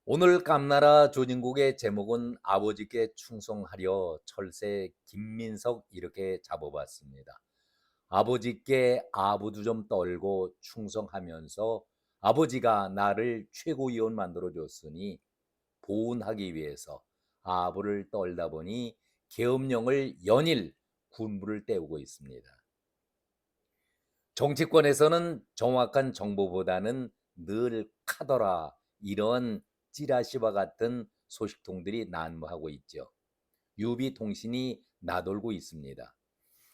오늘 깜나라 조진국의 제목은 아버지께 충성하려 철새 김민석 이렇게 잡아봤습니다. 아버지께 아부도 좀 떨고 충성하면서 아버지가 나를 최고위원 만들어줬으니 보훈하기 위해서 아부를 떨다 보니 계엄령을 연일 군부를 때우고 있습니다. 정치권에서는 정확한 정보보다는 늘 카더라 이런 찌라시와 같은 소식통들이 난무하고 있죠. 유비통신이 나돌고 있습니다.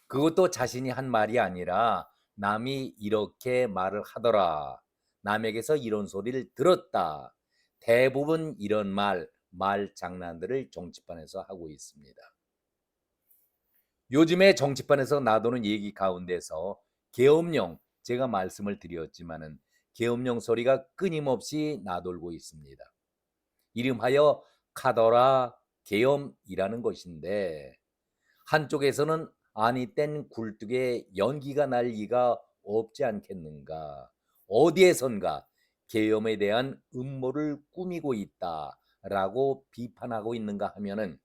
그것도 자신이 한 말이 아니라 남이 이렇게 말을 하더라. 남에게서 이런 소리를 들었다. 대부분 이런 말 장난들을 정치판에서 하고 있습니다. 요즘에 정치판에서 나도는 얘기 가운데서 계엄령, 제가 말씀을 드렸지만은 계엄령 소리가 끊임없이 나돌고 있습니다. 이름하여 카더라 계엄이라는 것인데 한쪽에서는 아니 땐 굴뚝에 연기가 날 리가 없지 않겠는가. 어디에선가 계엄에 대한 음모를 꾸미고 있다라고 비판하고 있는가 하면은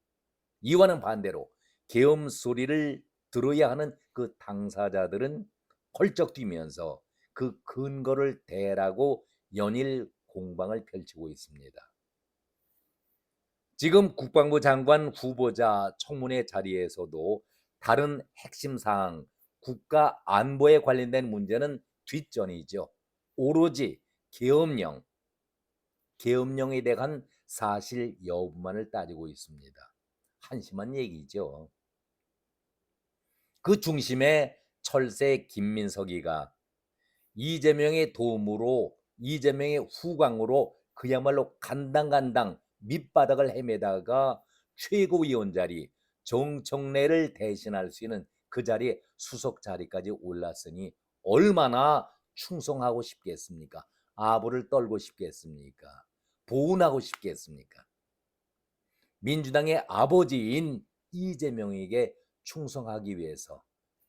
이와는 반대로 계엄 소리를 들어야 하는 그 당사자들은 펄쩍 뛰면서 그 근거를 대라고 연일 공방을 펼치고 있습니다. 지금 국방부 장관 후보자 청문회 자리에서도 다른 핵심 사항, 국가 안보에 관련된 문제는 뒷전이죠. 오로지 계엄령, 계엄령에 대한 사실 여부만을 따지고 있습니다. 한심한 얘기죠. 그 중심에 철새 김민석이가 이재명의 도움으로 이재명의 후광으로 그야말로 간당간당 밑바닥을 헤매다가 최고위원 자리 정청래를 대신할 수 있는 그 자리에 수석 자리까지 올랐으니 얼마나 충성하고 싶겠습니까? 아부를 떨고 싶겠습니까? 보훈하고 싶겠습니까? 민주당의 아버지인 이재명에게 충성하기 위해서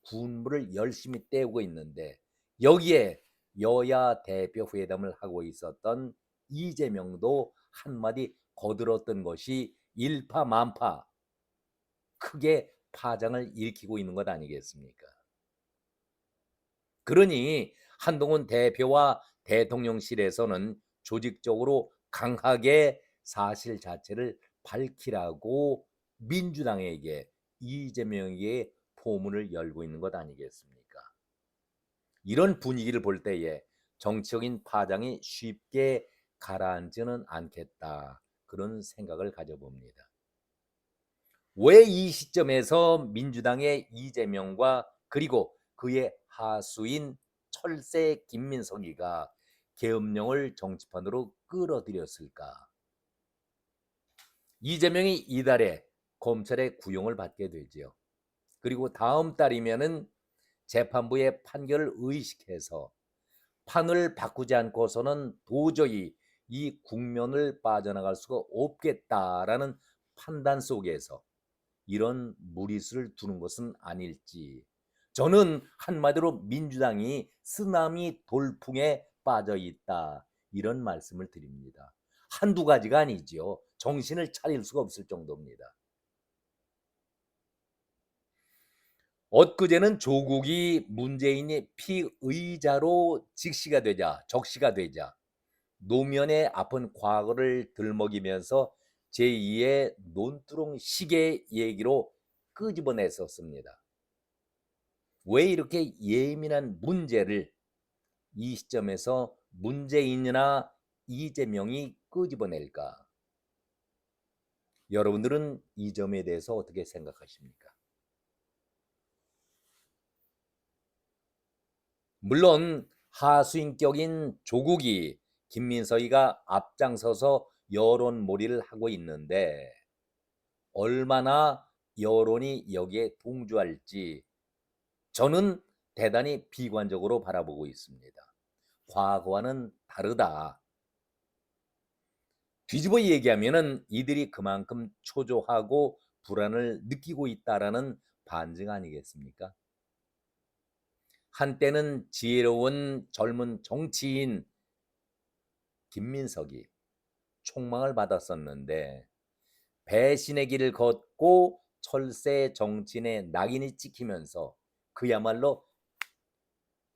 군부를 열심히 떼우고 있는데 여기에 여야 대표 회담을 하고 있었던 이재명도 한마디 거들었던 것이 일파만파 크게 파장을 일으키고 있는 것 아니겠습니까? 그러니 한동훈 대표와 대통령실에서는 조직적으로 강하게 사실 자체를 밝히라고 민주당에게 이재명에게 포문을 열고 있는 것 아니겠습니까? 이런 분위기를 볼 때에 정치적인 파장이 쉽게 가라앉지는 않겠다. 그런 생각을 가져봅니다. 왜 이 시점에서 민주당의 이재명과 그리고 그의 하수인 철새 김민석이가 계엄령을 정치판으로 끌어들였을까? 이재명이 이달에 검찰의 구형을 받게 되지요. 그리고 다음 달이면은 재판부의 판결을 의식해서 판을 바꾸지 않고서는 도저히 이 국면을 빠져나갈 수가 없겠다라는 판단 속에서 이런 무리수를 두는 것은 아닐지. 저는 한마디로 민주당이 쓰나미 돌풍에 빠져 있다. 이런 말씀을 드립니다. 한두 가지가 아니죠. 정신을 차릴 수가 없을 정도입니다. 엊그제는 조국이 문재인이 피의자로 적시가 되자 노면의 아픈 과거를 들먹이면서 제2의 논두렁 시계 얘기로 끄집어냈었습니다. 왜 이렇게 예민한 문제를 이 시점에서 문재인이나 이재명이 끄집어낼까? 여러분들은 이 점에 대해서 어떻게 생각하십니까? 물론 하수인격인 조국이 김민석이가 앞장서서 여론몰이를 하고 있는데 얼마나 여론이 여기에 동조할지 저는 대단히 비관적으로 바라보고 있습니다. 과거와는 다르다. 뒤집어 얘기하면은 이들이 그만큼 초조하고 불안을 느끼고 있다라는 반증 아니겠습니까? 한때는 지혜로운 젊은 정치인 김민석이 총망을 받았었는데 배신의 길을 걷고 철새 정치인의 낙인이 찍히면서 그야말로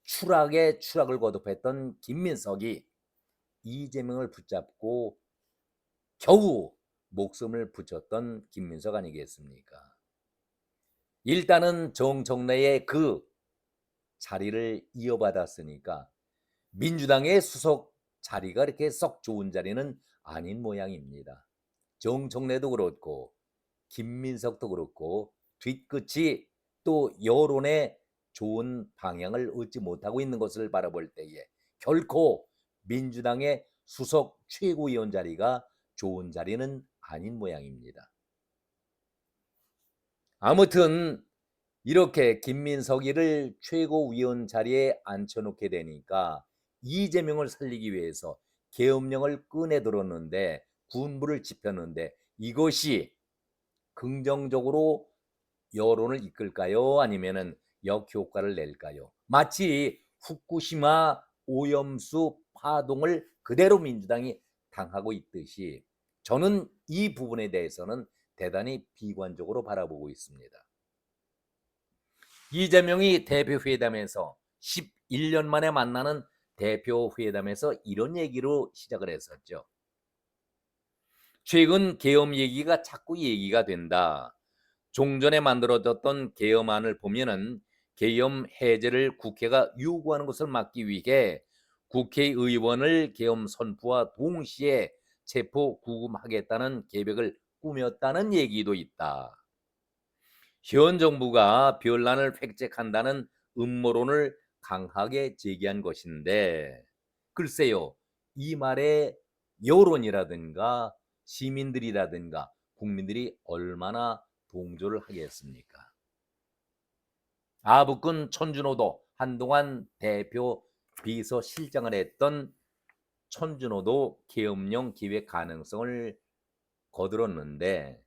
추락에 추락을 거듭했던 김민석이 이재명을 붙잡고 겨우 목숨을 붙였던 김민석 아니겠습니까? 일단은 정청래의 그 자리를 이어받았으니까 민주당의 수석 자리가 이렇게 썩 좋은 자리는 아닌 모양입니다. 정청래도 그렇고 김민석도 그렇고 뒤끝이 또 여론의 좋은 방향을 얻지 못하고 있는 것을 바라볼 때에 결코 민주당의 수석 최고위원 자리가 좋은 자리는 아닌 모양입니다. 아무튼 이렇게 김민석이를 최고위원 자리에 앉혀놓게 되니까 이재명을 살리기 위해서 계엄령을 꺼내들었는데 군부를 짚였는데 이것이 긍정적으로 여론을 이끌까요? 아니면은 역효과를 낼까요? 마치 후쿠시마 오염수 파동을 그대로 민주당이 당하고 있듯이 저는 이 부분에 대해서는 대단히 비관적으로 바라보고 있습니다. 이재명이 대표회담에서 11년 만에 만나는 대표회담에서 이런 얘기로 시작을 했었죠. 최근 계엄 얘기가 자꾸 얘기가 된다. 종전에 만들어졌던 계엄안을 보면은 계엄 해제를 국회가 요구하는 것을 막기 위해 국회의원을 계엄 선포와 동시에 체포 구금하겠다는 계획을 꾸몄다는 얘기도 있다. 현 정부가 변란을 획책한다는 음모론을 강하게 제기한 것인데 글쎄요, 이 말에 여론이라든가 시민들이라든가 국민들이 얼마나 동조를 하겠습니까? 아부꾼 천준호도 한동안 대표 비서실장을 했던 천준호도 계엄령 기획 가능성을 거들었는데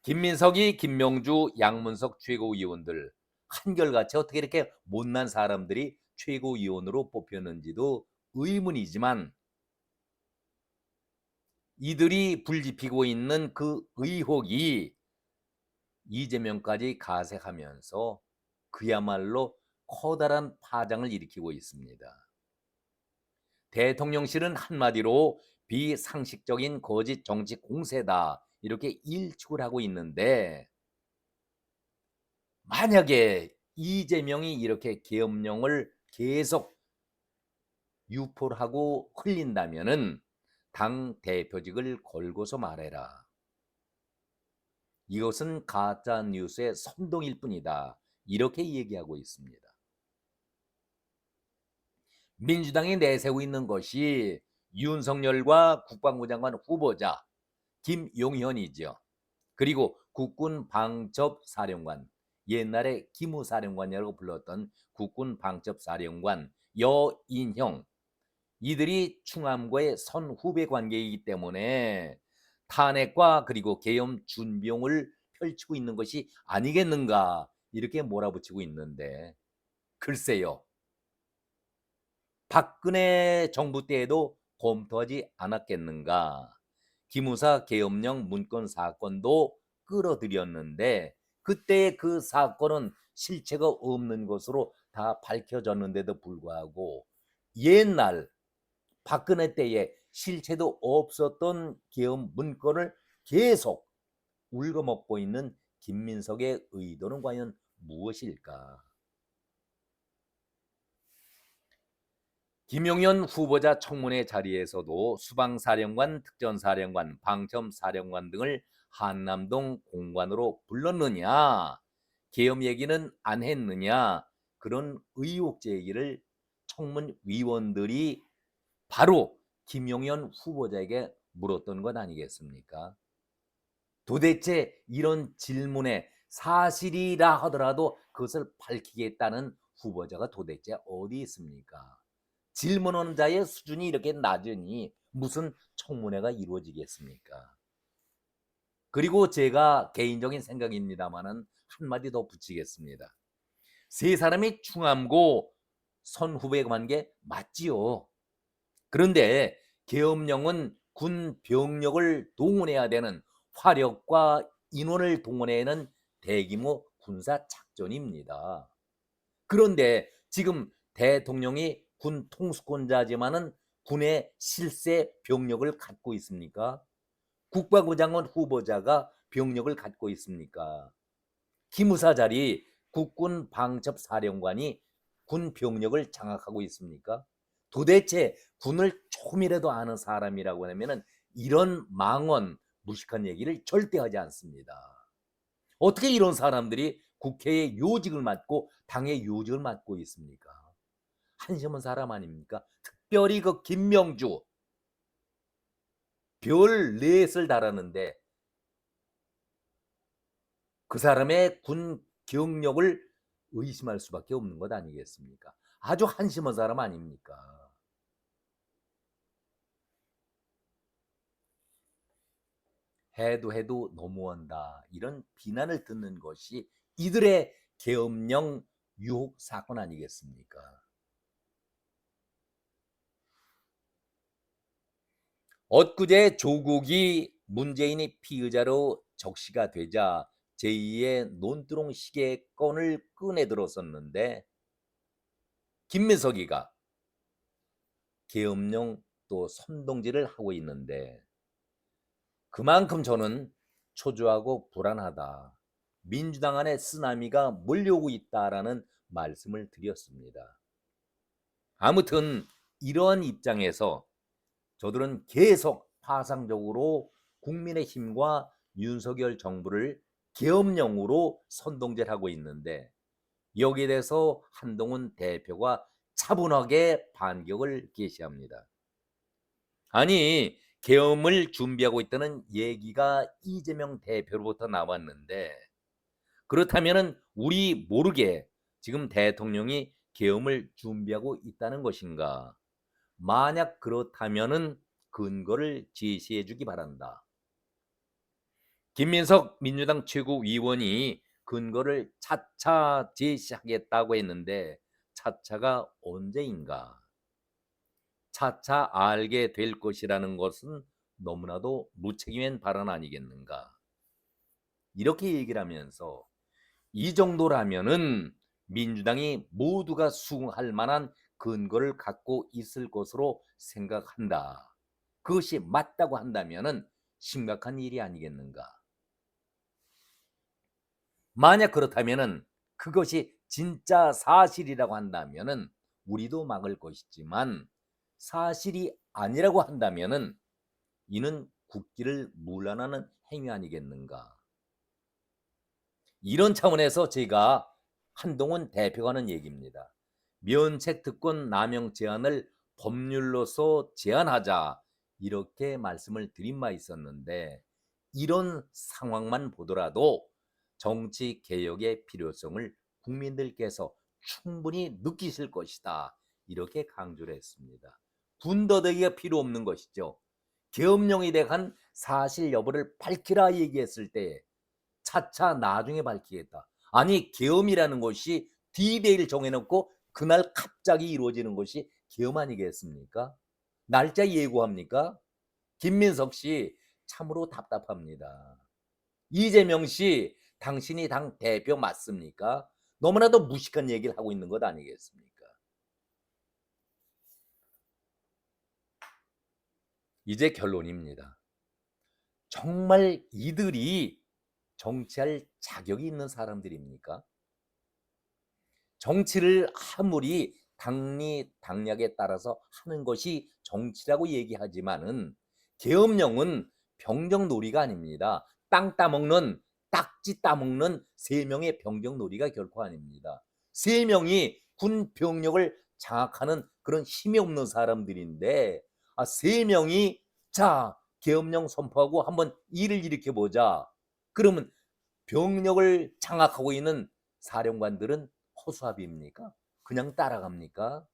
김민석이, 김명주, 양문석 최고위원들 한결같이 어떻게 이렇게 못난 사람들이 최고위원으로 뽑혔는지도 의문이지만 이들이 불지피고 있는 그 의혹이 이재명까지 가세하면서 그야말로 커다란 파장을 일으키고 있습니다. 대통령실은 한마디로 비상식적인 거짓 정치 공세다 이렇게 일축을 하고 있는데 만약에 이재명이 이렇게 계엄령을 계속 유포를 하고 흘린다면은 당 대표직을 걸고서 말해라. 이것은 가짜 뉴스의 선동일 뿐이다. 이렇게 얘기하고 있습니다. 민주당이 내세우고 있는 것이 윤석열과 국방부 장관 후보자 김용현이죠. 그리고 국군 방첩사령관, 옛날에 기무사령관이라고 불렀던 국군 방첩사령관 여인형, 이들이 충암과의 선후배 관계이기 때문에 탄핵과 그리고 계엄 준비용을 펼치고 있는 것이 아니겠는가 이렇게 몰아붙이고 있는데 글쎄요. 박근혜 정부 때에도 검토하지 않았겠는가. 기무사 계엄령 문건 사건도 끌어들였는데 그때의 그 사건은 실체가 없는 것으로 다 밝혀졌는데도 불구하고 옛날 박근혜 때에 실체도 없었던 계엄 문건을 계속 울거먹고 있는 김민석의 의도는 과연 무엇일까? 김용현 후보자 청문회 자리에서도 수방사령관, 특전사령관, 방첨사령관 등을 한남동 공관으로 불렀느냐, 계엄 얘기는 안 했느냐, 그런 의혹 제기를 청문위원들이 바로 김용현 후보자에게 물었던 것 아니겠습니까? 도대체 이런 질문에 사실이라 하더라도 그것을 밝히겠다는 후보자가 도대체 어디 있습니까? 질문하는 자의 수준이 이렇게 낮으니 무슨 청문회가 이루어지겠습니까? 그리고 제가 개인적인 생각입니다만은 한마디 더 붙이겠습니다. 세 사람이 충암고 선후배 관계 맞지요. 그런데 계엄령은 군 병력을 동원해야 되는 화력과 인원을 동원해는 대규모 군사 작전입니다. 그런데 지금 대통령이 군 통수권자지만은 군의 실세 병력을 갖고 있습니까? 국방부장관 후보자가 병력을 갖고 있습니까? 기무사 자리 국군 방첩사령관이 군 병력을 장악하고 있습니까? 도대체 군을 조금이라도 아는 사람이라고 하면은 이런 망언, 무식한 얘기를 절대 하지 않습니다. 어떻게 이런 사람들이 국회의 요직을 맡고 당의 요직을 맡고 있습니까? 한심한 사람 아닙니까? 특별히 그 김명주 별 넷을 달았는데 그 사람의 군 경력을 의심할 수밖에 없는 것 아니겠습니까? 아주 한심한 사람 아닙니까? 해도 너무한다. 이런 비난을 듣는 것이 이들의 계엄령 유혹 사건 아니겠습니까? 엊그제 조국이 문재인이 피의자로 적시가 되자 제2의 논두렁 시계 건을 꺼내 들었었는데 김민석이가 계엄령 또 선동질을 하고 있는데 그만큼 저는 초조하고 불안하다. 민주당 안에 쓰나미가 몰려오고 있다라는 말씀을 드렸습니다. 아무튼 이러한 입장에서 저들은 계속 파상적으로 국민의힘과 윤석열 정부를 계엄령으로 선동질하고 있는데 여기에 대해서 한동훈 대표가 차분하게 반격을 개시합니다. 아니 계엄을 준비하고 있다는 얘기가 이재명 대표로부터 나왔는데 그렇다면 우리 모르게 지금 대통령이 계엄을 준비하고 있다는 것인가? 만약 그렇다면 근거를 제시해 주기 바란다. 김민석 민주당 최고위원이 근거를 차차 제시하겠다고 했는데 차차가 언제인가? 차차 알게 될 것이라는 것은 너무나도 무책임한 발언 아니겠는가? 이렇게 얘기를 하면서 이 정도라면은 민주당이 모두가 수긍할 만한 근거를 갖고 있을 것으로 생각한다. 그것이 맞다고 한다면은 심각한 일이 아니겠는가? 만약 그렇다면은 그것이 진짜 사실이라고 한다면은 우리도 막을 것이지만 사실이 아니라고 한다면은 이는 국기를 문란하는 행위 아니겠는가? 이런 차원에서 제가 한동훈 대표가 하는 얘기입니다. 면책 특권 남용 제한을 법률로서 제한하자 이렇게 말씀을 드린 바 있었는데 이런 상황만 보더라도 정치 개혁의 필요성을 국민들께서 충분히 느끼실 것이다. 이렇게 강조를 했습니다. 군더더기가 필요 없는 것이죠. 계엄령에 대한 사실 여부를 밝히라 얘기했을 때 차차 나중에 밝히겠다. 아니 계엄이라는 것이 D-Day를 정해놓고 그날 갑자기 이루어지는 것이 계엄 아니겠습니까? 날짜 예고합니까? 김민석 씨 참으로 답답합니다. 이재명 씨 당신이 당 대표 맞습니까? 너무나도 무식한 얘기를 하고 있는 것 아니겠습니까? 이제 결론입니다. 정말 이들이 정치할 자격이 있는 사람들입니까? 정치를 아무리 당리당략에 따라서 하는 것이 정치라고 얘기하지만은 계엄령은 병정놀이가 아닙니다. 땅 따먹는 딱지 따먹는 세 명의 병정놀이가 결코 아닙니다. 세 명이 군 병력을 장악하는 그런 힘이 없는 사람들인데 세 명이 자 계엄령 선포하고 한번 일을 일으켜 보자. 그러면 병력을 장악하고 있는 사령관들은 허수아비입니까? 그냥 따라갑니까?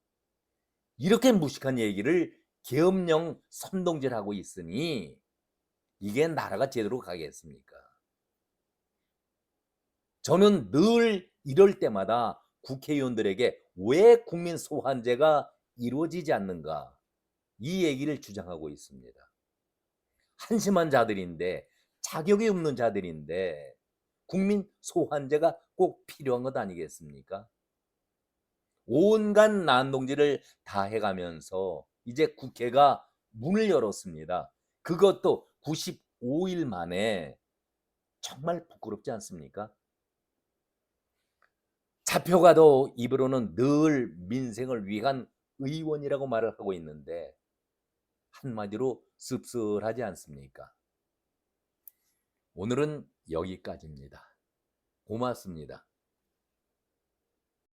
이렇게 무식한 얘기를 계엄령 선동질하고 있으니 이게 나라가 제대로 가겠습니까? 저는 늘 이럴 때마다 국회의원들에게 왜 국민 소환제가 이루어지지 않는가? 이 얘기를 주장하고 있습니다. 한심한 자들인데, 자격이 없는 자들인데 국민 소환제가 꼭 필요한 것 아니겠습니까? 온갖 난동질을 다 해가면서 이제 국회가 문을 열었습니다. 그것도 95일 만에. 정말 부끄럽지 않습니까? 잡혀가도 입으로는 늘 민생을 위한 의원이라고 말을 하고 있는데 한마디로 씁쓸하지 않습니까? 오늘은 여기까지입니다. 고맙습니다.